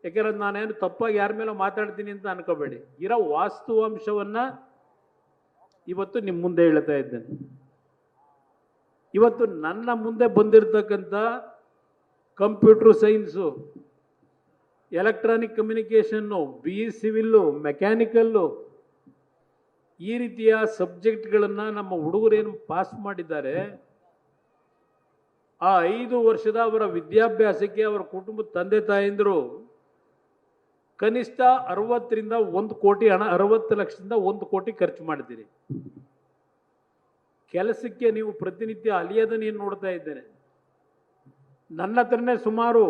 ಯಾಕೆಂದ್ರೆ ನಾನೇನು ತಪ್ಪಾಗಿ ಯಾರ ಮೇಲೆ ಮಾತಾಡ್ತೀನಿ ಅಂತ ಅನ್ಕೋಬೇಡಿ, ಇರೋ ವಾಸ್ತವಾಂಶವನ್ನು ಇವತ್ತು ನಿಮ್ಮ ಮುಂದೆ ಹೇಳ್ತಾ ಇದ್ದೇನೆ. ಇವತ್ತು ನನ್ನ ಮುಂದೆ ಬಂದಿರತಕ್ಕಂಥ computer science, electronic communication, BE civil, mechanical, ಈ ರೀತಿಯ ಸಬ್ಜೆಕ್ಟ್ಗಳನ್ನು ನಮ್ಮ ಹುಡುಗರೇನು ಪಾಸ್ ಮಾಡಿದ್ದಾರೆ, ಆ 5 ವರ್ಷದ ಅವರ ವಿದ್ಯಾಭ್ಯಾಸಕ್ಕೆ ಅವರ ಕುಟುಂಬದ ತಂದೆ ತಾಯಂದಿರು ಕನಿಷ್ಠ 60ರಿಂದ 1 ಕೋಟಿ ಹಣ, 60 ಲಕ್ಷದಿಂದ 1 ಕೋಟಿ ಖರ್ಚು ಮಾಡ್ತೀರಿ. ಕೆಲಸಕ್ಕೆ ನೀವು ಪ್ರತಿನಿತ್ಯ ಅಲಿಯೋದನ್ನು ಏನು ನೋಡ್ತಾ ಇದ್ದೇನೆ. ನನ್ನ ಹತ್ರನೇ ಸುಮಾರು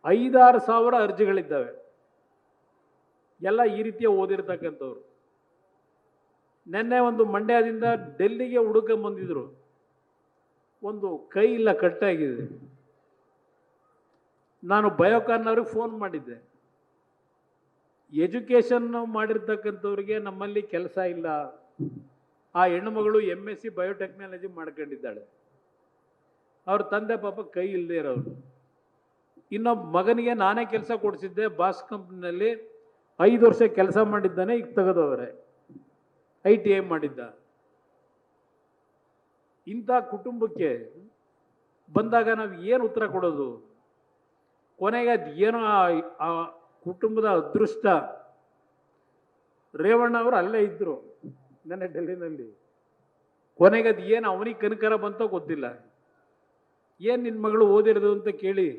5-6 ಸಾವಿರ ಅರ್ಜಿಗಳಿದ್ದಾವೆ. ಎಲ್ಲ ಈ ರೀತಿಯ ಓದಿರ್ತಕ್ಕಂಥವ್ರು. ನಿನ್ನೆ ಒಂದು ಮಂಡ್ಯದಿಂದ ಡೆಲ್ಲಿಗೆ ಹುಡುಕ ಬಂದಿದ್ರು. ಒಂದು ಕೈ ಇಲ್ಲ ಕಟ್ಟಾಗಿದೆ. ನಾನು ಬಯೋಕಾನ್ ಅವ್ರಿಗೆ ಫೋನ್ ಮಾಡಿದ್ದೆ. ಎಜುಕೇಷನ್ ಮಾಡಿರ್ತಕ್ಕಂಥವ್ರಿಗೆ ನಮ್ಮಲ್ಲಿ ಕೆಲಸ ಇಲ್ಲ. ಆ ಹೆಣ್ಣುಮಗಳು MSc ಬಯೋಟೆಕ್ನಾಲಜಿ ಮಾಡ್ಕೊಂಡಿದ್ದಾಳೆ. ಅವ್ರ ತಂದೆ ಪಾಪ ಕೈ ಇಲ್ಲದೆ ಇರೋರು. ಇನ್ನೊಬ್ಬ ಮಗನಿಗೆ ನಾನೇ ಕೆಲಸ ಕೊಡಿಸಿದ್ದೆ ಬಾಸ್ ಕಂಪ್ನಿನಲ್ಲಿ. 5 ವರ್ಷ ಕೆಲಸ ಮಾಡಿದ್ದಾನೆ, ಈಗ ತೆಗೆದವರೆ. ITI ಮಾಡಿದ್ದ. ಇಂಥ ಕುಟುಂಬಕ್ಕೆ ಬಂದಾಗ ನಾವು ಏನು ಉತ್ತರ ಕೊಡೋದು? ಕೊನೆಗೆ ಅದು ಏನೋ ಆ ಕುಟುಂಬದ ಅದೃಷ್ಟ. ರೇವಣ್ಣ ಅವರು ಅಲ್ಲೇ ಇದ್ದರು ನೆನ್ನೆ ಡೆಲ್ಲಿನಲ್ಲಿ. ಕೊನೆಗೆ ಅದು ಏನು ಅವನಿಗೆ ಕನಕರ ಬಂತೋ ಗೊತ್ತಿಲ್ಲ. ಏನು ನಿನ್ನ ಮಗಳು ಓದಿರೋದು ಅಂತ ಕೇಳಿ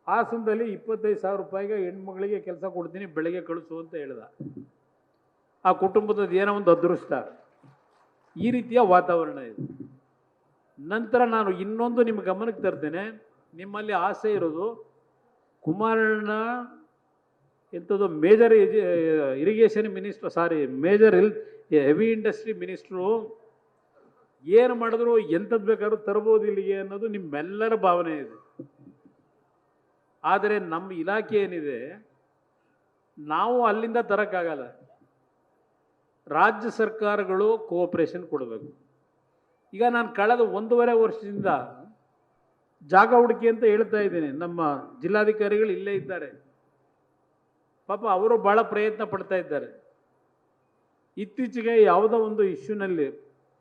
ಹಾಸನದಲ್ಲಿ 25,000 ರೂಪಾಯಿಗೆ ಹೆಣ್ಮಗಳಿಗೆ ಕೆಲಸ ಕೊಡ್ತೀನಿ, ಬೆಳಗ್ಗೆ ಕಳಿಸು ಅಂತ ಹೇಳ್ದ. ಆ ಕುಟುಂಬದ ಏನೋ ಒಂದು ಅದೃಷ್ಟ. ಈ ರೀತಿಯ ವಾತಾವರಣ ಇದೆ. ನಂತರ ನಾನು ಇನ್ನೊಂದು ನಿಮ್ಮ ಗಮನಕ್ಕೆ ತರ್ತೇನೆ. ನಿಮ್ಮಲ್ಲಿ ಆಸೆ ಇರೋದು ಕುಮಾರಣ್ಣ ಎಂಥದ್ದು major irrigation minister, major heavy industry minister ಏನು ಮಾಡಿದ್ರು ಎಂಥದ್ದು ಬೇಕಾದ್ರೂ ತರ್ಬೋದು ಇಲ್ಲಿಗೆ ಅನ್ನೋದು ನಿಮ್ಮೆಲ್ಲರ ಭಾವನೆ ಇದೆ. ಆದರೆ ನಮ್ಮ ಇಲಾಖೆ ಏನಿದೆ, ನಾವು ಅಲ್ಲಿಂದ ತರೋಕ್ಕಾಗಲ್ಲ. ರಾಜ್ಯ ಸರ್ಕಾರಗಳು ಕೋಆಪರೇಷನ್ ಕೊಡಬೇಕು. ಈಗ ನಾನು ಕಳೆದ 1.5 ವರ್ಷದಿಂದ ಜಾಗ ಹುಡುಕಿ ಅಂತ ಹೇಳ್ತಾ ಇದ್ದೀನಿ. ನಮ್ಮ ಜಿಲ್ಲಾಧಿಕಾರಿಗಳು ಇಲ್ಲೇ ಇದ್ದಾರೆ. ಪಾಪ ಅವರು ಭಾಳ ಪ್ರಯತ್ನ ಪಡ್ತಾ ಇದ್ದಾರೆ. ಇತ್ತೀಚೆಗೆ ಯಾವುದೋ ಒಂದು ಇಶ್ಯೂನಲ್ಲಿ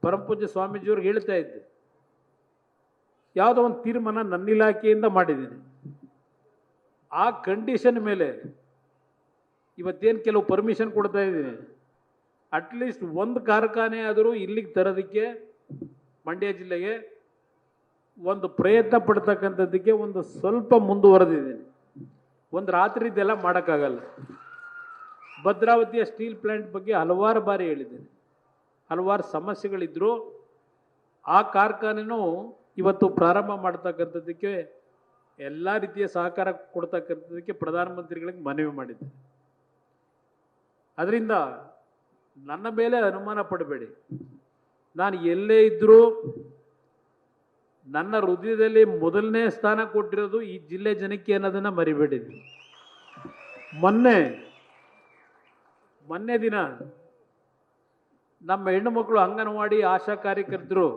ಪರಮಪೂಜ್ಯ ಸ್ವಾಮೀಜಿಯವ್ರಿಗೆ ಹೇಳ್ತಾ ಇದ್ದೆ, ಯಾವುದೋ ಒಂದು ತೀರ್ಮಾನ ನನ್ನ ಇಲಾಖೆಯಿಂದ ಮಾಡಿದ್ದೀನಿ. ಆ ಕಂಡೀಷನ್ ಮೇಲೆ ಇವತ್ತೇನು ಕೆಲವು ಪರ್ಮಿಷನ್ ಕೊಡ್ತಾ ಇದ್ದೀನಿ. ಅಟ್ಲೀಸ್ಟ್ ಒಂದು ಕಾರ್ಖಾನೆ ಆದರೂ ಇಲ್ಲಿಗೆ ತರೋದಕ್ಕೆ ಮಂಡ್ಯ ಜಿಲ್ಲೆಗೆ ಒಂದು ಪ್ರಯತ್ನ ಪಡ್ತಕ್ಕಂಥದ್ದಕ್ಕೆ ಒಂದು ಸ್ವಲ್ಪ ಮುಂದುವರೆದಿದ್ದೀನಿ. ಒಂದು ರಾತ್ರಿ ಇದೆಲ್ಲ ಮಾಡೋಕ್ಕಾಗಲ್ಲ. ಭದ್ರಾವತಿಯ ಸ್ಟೀಲ್ ಪ್ಲ್ಯಾಂಟ್ ಬಗ್ಗೆ ಹಲವಾರು ಬಾರಿ ಹೇಳಿದ್ದೇನೆ. ಹಲವಾರು ಸಮಸ್ಯೆಗಳಿದ್ದರೂ ಆ ಕಾರ್ಖಾನೆನೂ ಇವತ್ತು ಪ್ರಾರಂಭ ಮಾಡ್ತಕ್ಕಂಥದ್ದಕ್ಕೆ ಎಲ್ಲ ರೀತಿಯ ಸಹಕಾರ ಕೊಡ್ತಕ್ಕಂಥದ್ದಕ್ಕೆ ಪ್ರಧಾನಮಂತ್ರಿಗಳಿಗೆ ಮನವಿ ಮಾಡಿದ್ದೆ. ಅದರಿಂದ ನನ್ನ ಮೇಲೆ ಅನುಮಾನ ಪಡಬೇಡಿ. ನಾನು ಎಲ್ಲೇ ಇದ್ದರೂ ನನ್ನ ಹೃದಯದಲ್ಲಿ ಮೊದಲನೇ ಸ್ಥಾನ ಕೊಟ್ಟಿರೋದು ಈ ಜಿಲ್ಲೆ ಜನಕ್ಕೆ ಅನ್ನೋದನ್ನು ಮರಿಬೇಡಿದ್ವಿ. ಮೊನ್ನೆ ದಿನ ನಮ್ಮ ಹೆಣ್ಣು ಮಕ್ಕಳು ಅಂಗನವಾಡಿ ಆಶಾ ಕಾರ್ಯಕರ್ತರು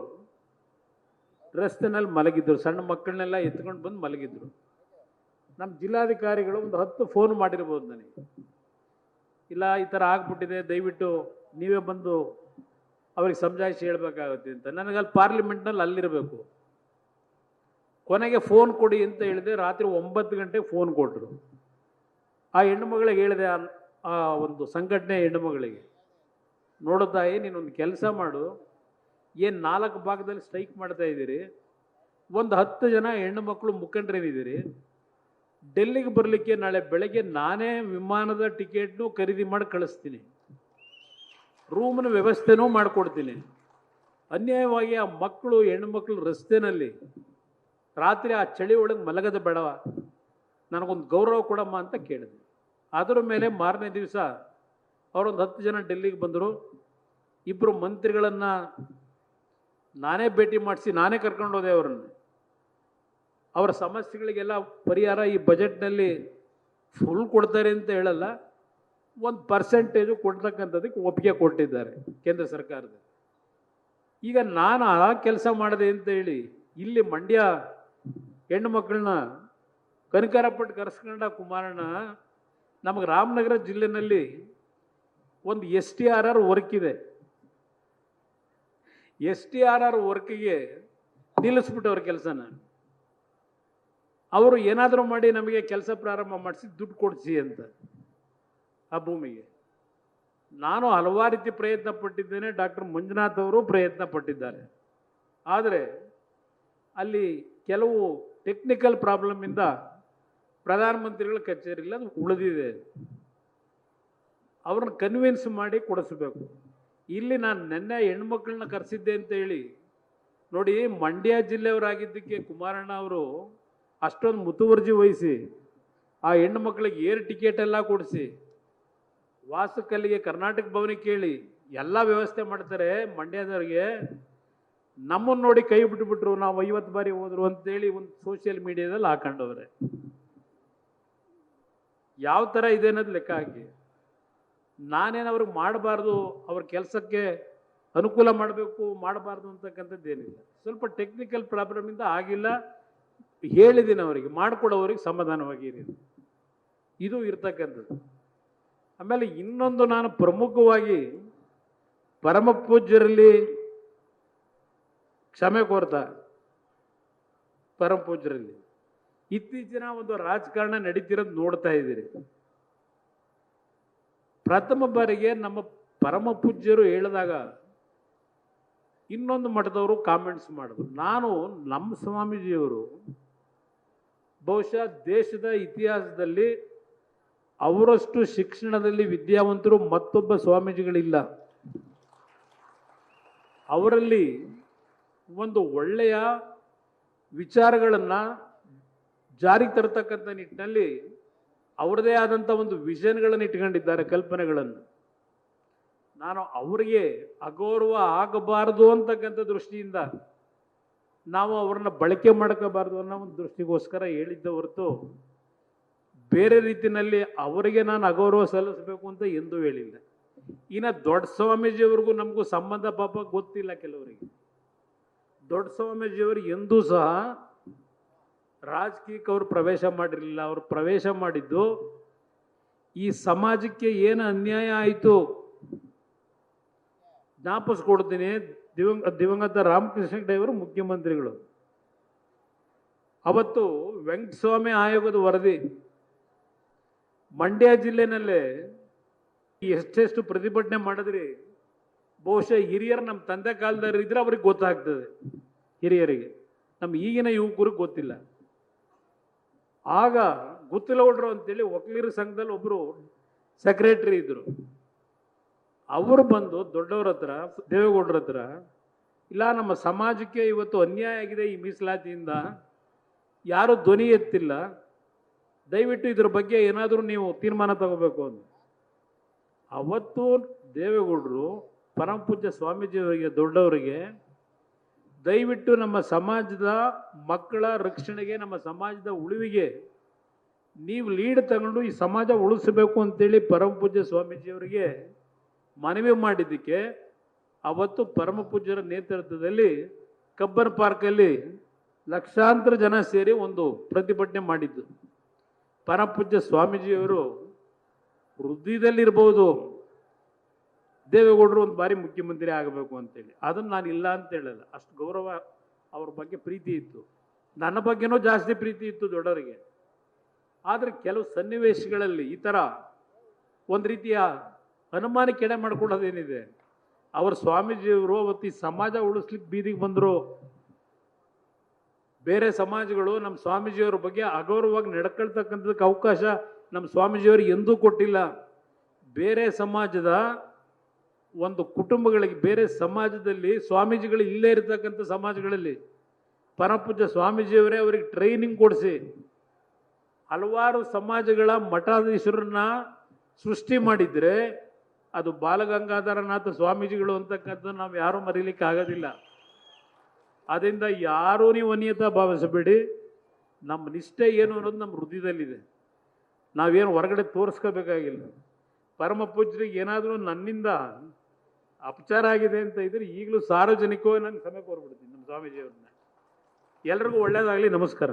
ರಸ್ತೆನಲ್ಲಿ ಮಲಗಿದ್ರು. ಸಣ್ಣ ಮಕ್ಕಳನ್ನೆಲ್ಲ ಎತ್ಕೊಂಡು ಬಂದು ಮಲಗಿದ್ರು. ನಮ್ಮ ಜಿಲ್ಲಾಧಿಕಾರಿಗಳು ಒಂದು 10 ಫೋನ್ ಮಾಡಿರ್ಬೋದು ನನಗೆ. ಇಲ್ಲ ಈ ಥರ ಆಗ್ಬಿಟ್ಟಿದೆ, ದಯವಿಟ್ಟು ನೀವೇ ಬಂದು ಅವ್ರಿಗೆ ಸಮಜಾಯಿಸಿ ಹೇಳಬೇಕಾಗುತ್ತೆ ಅಂತ. ನನಗಲ್ಲಿ ಪಾರ್ಲಿಮೆಂಟ್ನಲ್ಲಿ ಅಲ್ಲಿರಬೇಕು. ಕೊನೆಗೆ ಫೋನ್ ಕೊಡಿ ಅಂತ ಹೇಳಿದೆ. ರಾತ್ರಿ 9 ಗಂಟೆಗೆ ಫೋನ್ ಕೊಟ್ಟರು. ಆ ಹೆಣ್ಣುಮಗಳಿಗೆ ಹೇಳಿದೆ, ಆ ಒಂದು ಸಂಘಟನೆ ಹೆಣ್ಣುಮಗಳಿಗೆ, ನೋಡು ತಾಯಿ, ನೀನೊಂದು ಕೆಲಸ ಮಾಡು, ಏನು 4 ಭಾಗದಲ್ಲಿ ಸ್ಟ್ರೈಕ್ ಮಾಡ್ತಾ ಇದ್ದೀರಿ, ಒಂದು 10 ಜನ ಹೆಣ್ಣು ಮಕ್ಕಳು ಮುಖಂಡರೇನಿದ್ದೀರಿ, ಡೆಲ್ಲಿಗೆ ಬರಲಿಕ್ಕೆ ನಾಳೆ ಬೆಳಗ್ಗೆ ನಾನೇ ವಿಮಾನದ ಟಿಕೆಟ್ನು ಖರೀದಿ ಮಾಡಿ ಕಳಿಸ್ತೀನಿ, ರೂಮ್ನ ವ್ಯವಸ್ಥೆನೂ ಮಾಡಿಕೊಡ್ತೀನಿ. ಅನ್ಯಾಯವಾಗಿ ಆ ಮಕ್ಕಳು ಹೆಣ್ಣು ಮಕ್ಕಳು ರಸ್ತೆನಲ್ಲಿ ರಾತ್ರಿ ಆ ಚಳಿ ಒಳಗೆ ಮಲಗದ ಬೇಡವ, ನನಗೊಂದು ಗೌರವ ಕೊಡಮ್ಮ ಅಂತ ಕೇಳಿದೆ. ಅದರ ಮೇಲೆ ಮಾರನೇ ದಿವಸ ಅವರೊಂದು 10 ಜನ ಡೆಲ್ಲಿಗೆ ಬಂದರು. 2 ಮಂತ್ರಿಗಳನ್ನು ನಾನೇ ಭೇಟಿ ಮಾಡಿಸಿ ನಾನೇ ಕರ್ಕೊಂಡು ಹೋದೆ ಅವರನ್ನು. ಅವರ ಸಮಸ್ಯೆಗಳಿಗೆಲ್ಲ ಪರಿಹಾರ ಈ ಬಜೆಟ್ನಲ್ಲಿ ಫುಲ್ ಕೊಡ್ತಾರೆ ಅಂತ ಹೇಳಲ್ಲ, ಒಂದು ಪರ್ಸೆಂಟೇಜು ಕೊಡ್ತಕ್ಕಂಥದ್ದಕ್ಕೆ ಒಪ್ಪಿಗೆ ಕೊಟ್ಟಿದ್ದಾರೆ ಕೇಂದ್ರ ಸರ್ಕಾರದ. ಈಗ ನಾನು ಆ ಕೆಲಸ ಮಾಡಿದೆ ಅಂತ ಹೇಳಿ ಇಲ್ಲಿ ಮಂಡ್ಯ ಹೆಣ್ಣು ಮಕ್ಕಳನ್ನ ಕನಕರಪಟ್ಟು ಕರೆಸ್ಕೊಂಡ ಕುಮಾರಣ್ಣ ನಮಗೆ ರಾಮನಗರ ಜಿಲ್ಲೆನಲ್ಲಿ ಒಂದು STRR ವರ್ಕ್ ಇದೆ. STRR ವರ್ಕಿಗೆ ನಿಲ್ಲಿಸ್ಬಿಟ್ಟವ್ರ ಕೆಲಸನ. ಅವರು ಏನಾದರೂ ಮಾಡಿ ನಮಗೆ ಕೆಲಸ ಪ್ರಾರಂಭ ಮಾಡಿಸಿ ದುಡ್ಡು ಕೊಡಿಸಿ ಅಂತ ಆ ಭೂಮಿಗೆ. ನಾನು ಹಲವಾರು ರೀತಿ ಪ್ರಯತ್ನ ಪಟ್ಟಿದ್ದೇನೆ. ಡಾಕ್ಟರ್ ಮಂಜುನಾಥ್ ಅವರು ಪ್ರಯತ್ನ ಪಟ್ಟಿದ್ದಾರೆ. ಆದರೆ ಅಲ್ಲಿ ಕೆಲವು ಟೆಕ್ನಿಕಲ್ ಪ್ರಾಬ್ಲಮ್ಮಿಂದ ಪ್ರಧಾನಮಂತ್ರಿಗಳ ಕಚೇರಿಯಲ್ಲಿ ಅದು ಉಳಿದಿದೆ. ಅವ್ರನ್ನ ಕನ್ವಿನ್ಸ್ ಮಾಡಿ ಕೊಡಿಸ್ಬೇಕು. ಇಲ್ಲಿ ನಾನು ನೆನ್ನೆ ಹೆಣ್ಮಕ್ಳನ್ನ ಕರೆಸಿದ್ದೆ ಅಂತ ಹೇಳಿ ನೋಡಿ, ಮಂಡ್ಯ ಜಿಲ್ಲೆಯವರಾಗಿದ್ದಕ್ಕೆ ಕುಮಾರಣ್ಣ ಅವರು ಅಷ್ಟೊಂದು ಮುತುವರ್ಜಿ ವಹಿಸಿ ಆ ಹೆಣ್ಣು ಮಕ್ಕಳಿಗೆ ಏರ್ ಟಿಕೆಟ್ ಎಲ್ಲ ಕೊಡಿಸಿ ವಾಸಕ್ಕಲ್ಲಿಗೆ ಕರ್ನಾಟಕ ಭವನಿಗೆ ಕೇಳಿ ಎಲ್ಲ ವ್ಯವಸ್ಥೆ ಮಾಡ್ತಾರೆ ಮಂಡ್ಯದವ್ರಿಗೆ. ನಮ್ಮನ್ನು ನೋಡಿ ಕೈ ಬಿಟ್ಬಿಟ್ರು, ನಾವು 50 ಬಾರಿ ಹೋದ್ರು ಅಂತೇಳಿ ಒಂದು ಸೋಷಿಯಲ್ ಮೀಡಿಯಾದಲ್ಲಿ ಹಾಕೊಂಡವ್ರೆ. ಯಾವ ಥರ ಇದೆ ಅನ್ನೋದು ಲೆಕ್ಕ ಹಾಕಿ. ನಾನೇನು ಅವ್ರಿಗೆ ಮಾಡಬಾರ್ದು, ಅವ್ರ ಕೆಲಸಕ್ಕೆ ಅನುಕೂಲ ಮಾಡಬೇಕು ಮಾಡಬಾರ್ದು ಅಂತಕ್ಕಂಥದ್ದೇನಿಲ್ಲ. ಸ್ವಲ್ಪ ಟೆಕ್ನಿಕಲ್ ಪ್ರಾಬ್ಲಮಿಂದ ಆಗಿಲ್ಲ, ಹೇಳಿದ್ದೀನಿ ಅವರಿಗೆ, ಮಾಡಿಕೊಡೋರಿಗೆ ಸಮಾಧಾನವಾಗಿರಿ, ಇದು ಇರ್ತಕ್ಕಂಥದ್ದು. ಆಮೇಲೆ ಇನ್ನೊಂದು, ನಾನು ಪ್ರಮುಖವಾಗಿ ಪರಮ ಪೂಜ್ಯರಲ್ಲಿ ಕ್ಷಮೆ ಕೋರ್ತಾ, ಪರಮ ಪೂಜ್ಯರಲ್ಲಿ ಇತ್ತೀಚಿನ ಒಂದು ರಾಜಕಾರಣ ನಡೀತಿರೋದು ನೋಡ್ತಾ ಇದ್ದೀರಿ. ಪ್ರಥಮ ಬಾರಿಗೆ ನಮ್ಮ ಪರಮ ಪೂಜ್ಯರು ಹೇಳಿದಾಗ ಇನ್ನೊಂದು ಮಠದವರು ಕಾಮೆಂಟ್ಸ್ ಮಾಡಿದ್ರು. ನಾನು, ನಮ್ಮ ಸ್ವಾಮೀಜಿಯವರು ಬಹುಶಃ ದೇಶದ ಇತಿಹಾಸದಲ್ಲಿ ಅವರಷ್ಟು ಶಿಕ್ಷಣದಲ್ಲಿ ವಿದ್ಯಾವಂತರು ಮತ್ತೊಬ್ಬ ಸ್ವಾಮೀಜಿಗಳಿಲ್ಲ. ಅವರಲ್ಲಿ ಒಂದು ಒಳ್ಳೆಯ ವಿಚಾರಗಳನ್ನು ಜಾರಿಗೆ ತರತಕ್ಕಂಥ ನಿಟ್ಟಿನಲ್ಲಿ ಅವರದೇ ಆದಂಥ ಒಂದು ವಿಷನ್ಗಳನ್ನು ಇಟ್ಕೊಂಡಿದ್ದಾರೆ, ಕಲ್ಪನೆಗಳನ್ನು. ನಾನು ಅವರಿಗೆ ಅಗೌರವ ಆಗಬಾರದು ಅಂತಕ್ಕಂಥ ದೃಷ್ಟಿಯಿಂದ ನಾವು ಅವ್ರನ್ನ ಬಳಕೆ ಮಾಡ್ಕೋಬಾರ್ದು ಅನ್ನೋ ಒಂದು ದೃಷ್ಟಿಗೋಸ್ಕರ ಹೇಳಿದ್ದ ಹೊರತು ಬೇರೆ ರೀತಿಯಲ್ಲಿ ಅವರಿಗೆ ನಾನು ಅಗೌರವ ಸಲ್ಲಿಸಬೇಕು ಅಂತ ಎಂದೂ ಹೇಳಿಲ್ಲ. ಇನ್ನು ದೊಡ್ಡ ಸ್ವಾಮೀಜಿಯವ್ರಿಗೂ ನಮಗೂ ಸಂಬಂಧ ಪಾಪ ಗೊತ್ತಿಲ್ಲ ಕೆಲವರಿಗೆ. ದೊಡ್ಡ ಸ್ವಾಮೀಜಿಯವರು ಎಂದೂ ಸಹ ರಾಜಕೀಯಕ್ಕೆ ಅವರು ಪ್ರವೇಶ ಮಾಡಿರಲಿಲ್ಲ. ಅವರು ಪ್ರವೇಶ ಮಾಡಿದ್ದು ಈ ಸಮಾಜಕ್ಕೆ ಏನು ಅನ್ಯಾಯ ಆಯಿತು ಜ್ಞಾಪಿಸ್ಕೊಡ್ತೀನಿ. ದಿವಂಗತ ರಾಮಕೃಷ್ಣ ದೇವರು ಮುಖ್ಯಮಂತ್ರಿಗಳು ಅವತ್ತು ವೆಂಕಟಸ್ವಾಮಿ ಆಯೋಗದ ವರದಿ ಮಂಡ್ಯ ಜಿಲ್ಲೆನಲ್ಲೇ ಎಷ್ಟೆಷ್ಟು ಪ್ರತಿಭಟನೆ ಮಾಡಿದ್ರಿ, ಬಹುಶಃ ಹಿರಿಯರು ನಮ್ಮ ತಂದೆ ಕಾಲದಲ್ಲಿ ಇದ್ರೆ ಅವ್ರಿಗೆ ಗೊತ್ತಾಗ್ತದೆ, ಹಿರಿಯರಿಗೆ. ನಮ್ಮ ಈಗಿನ ಯುವಕರಿಗೆ ಗೊತ್ತಿಲ್ಲ. ಆಗ ಗುತ್ತಿಲಗೌಡರು ಅಂತೇಳಿ ವಕೀಲರ ಸಂಘದಲ್ಲಿ ಒಬ್ಬರು ಸೆಕ್ರೆಟರಿ ಇದ್ರು. ಅವರು ಬಂದು ದೊಡ್ಡವ್ರ ಹತ್ರ, ದೇವೇಗೌಡರ ಹತ್ರ, ಇಲ್ಲ ನಮ್ಮ ಸಮಾಜಕ್ಕೆ ಇವತ್ತು ಅನ್ಯಾಯ ಆಗಿದೆ, ಈ ಮೀಸಲಾತಿಯಿಂದ ಯಾರು ಧ್ವನಿ ಎತ್ತಿಲ್ಲ, ದಯವಿಟ್ಟು ಇದ್ರ ಬಗ್ಗೆ ಏನಾದರೂ ನೀವು ತೀರ್ಮಾನ ತಗೋಬೇಕು ಅಂತ. ಅವತ್ತು ದೇವೇಗೌಡರು ಪರಮ ಪೂಜ್ಯ ಸ್ವಾಮೀಜಿಯವರಿಗೆ, ದೊಡ್ಡವರಿಗೆ, ದಯವಿಟ್ಟು ನಮ್ಮ ಸಮಾಜದ ಮಕ್ಕಳ ರಕ್ಷಣೆಗೆ, ನಮ್ಮ ಸಮಾಜದ ಉಳಿವಿಗೆ ನೀವು ಲೀಡ್ ತಗೊಂಡು ಈ ಸಮಾಜ ಉಳಿಸಬೇಕು ಅಂತೇಳಿ ಪರಮ ಪೂಜ್ಯ ಸ್ವಾಮೀಜಿಯವರಿಗೆ ಮನವಿ ಮಾಡಿದ್ದಕ್ಕೆ ಅವತ್ತು ಪರಮ ಪೂಜ್ಯರ ನೇತೃತ್ವದಲ್ಲಿ ಕಬ್ಬನ್ ಪಾರ್ಕಲ್ಲಿ ಲಕ್ಷಾಂತರ ಜನ ಸೇರಿ ಒಂದು ಪ್ರತಿಭಟನೆ ಮಾಡಿದ್ದು. ಪರಮ ಪೂಜ್ಯ ಸ್ವಾಮೀಜಿಯವರು ವೃದ್ಧಿದಲ್ಲಿರ್ಬೋದು, ದೇವೇಗೌಡರು ಒಂದು ಬಾರಿ ಮುಖ್ಯಮಂತ್ರಿ ಆಗಬೇಕು ಅಂತೇಳಿ, ಅದನ್ನು ನಾನು ಇಲ್ಲ ಅಂತ ಹೇಳಲ್ಲ. ಅಷ್ಟು ಗೌರವ ಅವ್ರ ಬಗ್ಗೆ ಪ್ರೀತಿ ಇತ್ತು, ನನ್ನ ಬಗ್ಗೆನೂ ಜಾಸ್ತಿ ಪ್ರೀತಿ ಇತ್ತು ದೊಡ್ಡವರಿಗೆ. ಆದರೆ ಕೆಲವು ಸನ್ನಿವೇಶಗಳಲ್ಲಿ ಈ ಥರ ಒಂದು ರೀತಿಯ ಅನುಮಾನಕ್ಕೆ ಎಡೆ ಮಾಡ್ಕೊಳ್ಳೋದೇನಿದೆ. ಅವ್ರ ಸ್ವಾಮೀಜಿಯವರು ಅವತ್ತು ಈ ಸಮಾಜ ಉಳಿಸ್ಲಿಕ್ಕೆ ಬೀದಿಗೆ ಬಂದರು. ಬೇರೆ ಸಮಾಜಗಳು ನಮ್ಮ ಸ್ವಾಮೀಜಿಯವ್ರ ಬಗ್ಗೆ ಅಗೌರವವಾಗಿ ನಡ್ಕೊಳ್ತಕ್ಕಂಥದಕ್ಕೆ ಅವಕಾಶ ನಮ್ಮ ಸ್ವಾಮೀಜಿಯವರು ಎಂದೂ ಕೊಟ್ಟಿಲ್ಲ. ಬೇರೆ ಸಮಾಜದ ಒಂದು ಕುಟುಂಬಗಳಿಗೆ, ಬೇರೆ ಸಮಾಜದಲ್ಲಿ ಸ್ವಾಮೀಜಿಗಳು ಇಲ್ಲೇ ಇರತಕ್ಕಂಥ ಸಮಾಜಗಳಲ್ಲಿ ಪರಮಪೂಜ್ಯ ಸ್ವಾಮೀಜಿಯವರೇ ಅವರಿಗೆ ಟ್ರೈನಿಂಗ್ ಕೊಡಿಸಿ ಹಲವಾರು ಸಮಾಜಗಳ ಮಠಾಧೀಶರನ್ನ ಸೃಷ್ಟಿ ಮಾಡಿದರೆ ಅದು ಬಾಲಗಂಗಾಧರನಾಥ ಸ್ವಾಮೀಜಿಗಳು ಅಂತಕ್ಕಂಥದ್ದು ನಾವು ಯಾರೂ ಮರೀಲಿಕ್ಕೆ ಆಗೋದಿಲ್ಲ. ಅದರಿಂದ ಯಾರೂ ನೀವು ಅನ್ಯತಾ ಭಾವಿಸಬೇಡಿ. ನಮ್ಮ ನಿಷ್ಠೆ ಏನು ಅನ್ನೋದು ನಮ್ಮ ಹೃದಯದಲ್ಲಿದೆ. ನಾವೇನು ಹೊರಗಡೆ ತೋರಿಸ್ಕೋಬೇಕಾಗಿಲ್ಲ. ಪರಮ ಪೂಜ್ಯರಿಗೆ ಏನಾದರೂ ನನ್ನಿಂದ ಅಪಚಾರ ಆಗಿದೆ ಅಂತ ಇದ್ರೆ ಈಗಲೂ ಸಾರ್ವಜನಿಕವಾಗಿ ನಾನು ಕ್ಷಮೆ ಕೋರ್ಬಿಡ್ತೀನಿ ನಮ್ಮ ಸ್ವಾಮೀಜಿಯವ್ರನ್ನ. ಎಲ್ರಿಗೂ ಒಳ್ಳೆಯದಾಗಲಿ. ನಮಸ್ಕಾರ.